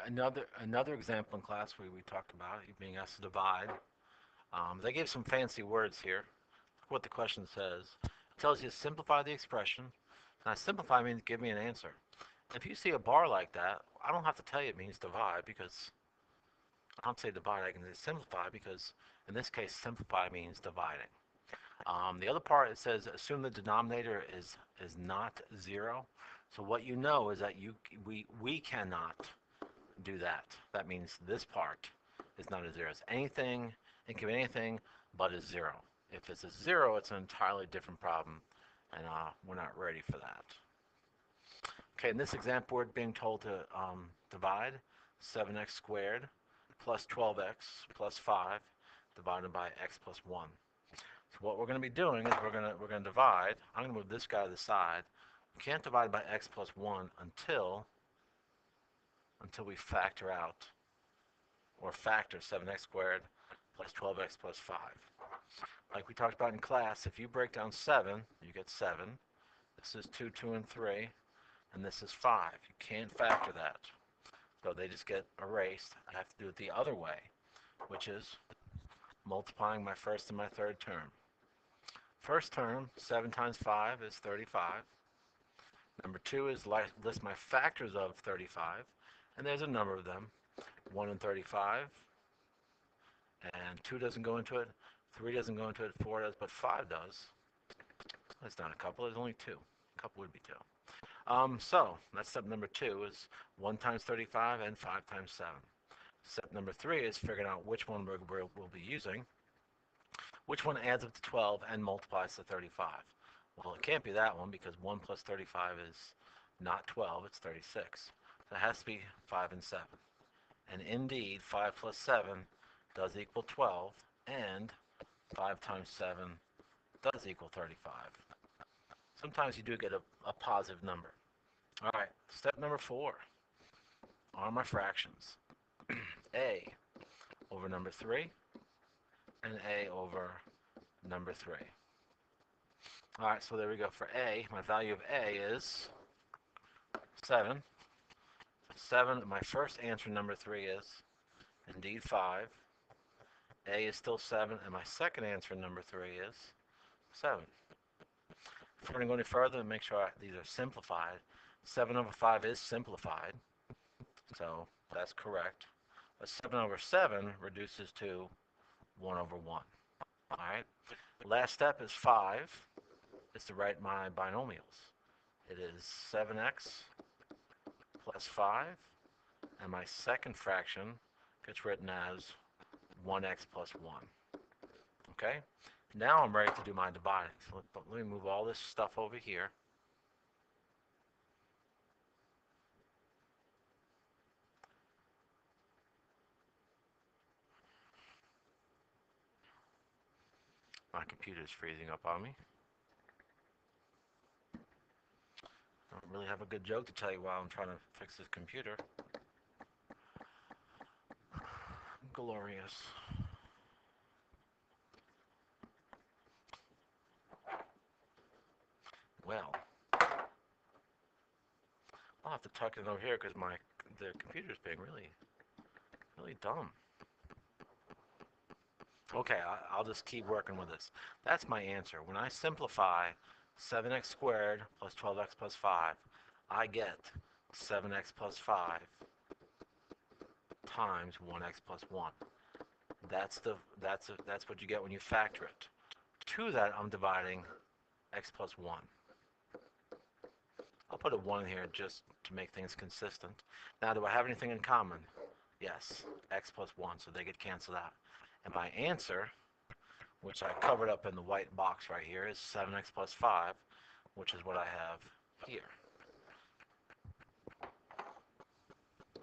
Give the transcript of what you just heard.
Another example in class we talked about you being asked to divide. They gave some fancy words here. What the question says. It tells you to simplify the expression. Now simplify means give me an answer. If you see a bar like that, I don't have to tell you it means divide because I don't say divide, I can say simplify because in this case simplify means dividing. The other part it says assume the denominator is not zero. So what you know is that we cannot do that. That means this part is not a zero. It's anything, it can be anything but a zero. If it's a zero, it's an entirely different problem, and we're not ready for that. Okay, in this example, we're being told to divide 7x squared plus 12x plus 5 divided by x plus 1. So what we're going to be doing is we're going to divide. I'm going to move this guy to the side. We can't divide by x plus 1 until we factor out or factor 7x squared plus 12x plus 5. Like we talked about in class, if you break down 7, you get 7. This is 2, 2, and 3, and this is 5. You can't factor that. So they just get erased. I have to do it the other way, which is multiplying my first and my third term. First term, 7 times 5 is 35. Number 2 is list my factors of 35, and there's a number of them. 1 and 35, and 2 doesn't go into it, 3 doesn't go into it, 4 does, but 5 does. That's not a couple, there's only 2. A couple would be 2. So that's step number 2 is 1 times 35 and 5 times 7. Step number 3 is figuring out which one we'll be using. Which one adds up to 12 and multiplies to 35? Well, it can't be that one because 1 plus 35 is not 12, it's 36. So it has to be 5 and 7. And indeed, 5 plus 7 does equal 12, and 5 times 7 does equal 35. Sometimes you do get a positive number. All right, step number 4 are my fractions. A over number 3 and A over number 3. All right, so there we go. For A, my value of A is 7. 7, my first answer, number 3, is indeed 5. A is still 7, and my second answer, number 3, is 7. If we're going to go any further and make sure these are simplified, 7 over 5 is simplified, so that's correct. But 7 over 7 reduces to 1 over 1. All right. Last step is 5. Is to write my binomials. It is 7x plus 5, and my second fraction gets written as 1x plus 1. Okay? Now I'm ready to do my dividing. So let me move all this stuff over here. My computer's freezing up on me. I don't really have a good joke to tell you while I'm trying to fix this computer. Glorious. Well, I'll have to tuck it over here because the computer's being really dumb. Okay, I'll just keep working with this. That's my answer. When I simplify 7x squared plus 12x plus 5, I get 7x plus 5 times 1x plus 1. That's what you get when you factor it. To that, I'm dividing x plus 1. I'll put a 1 in here just to make things consistent. Now, do I have anything in common? Yes, x plus 1, so they get canceled out. And my answer, which I covered up in the white box right here, is 7x plus 5, which is what I have here.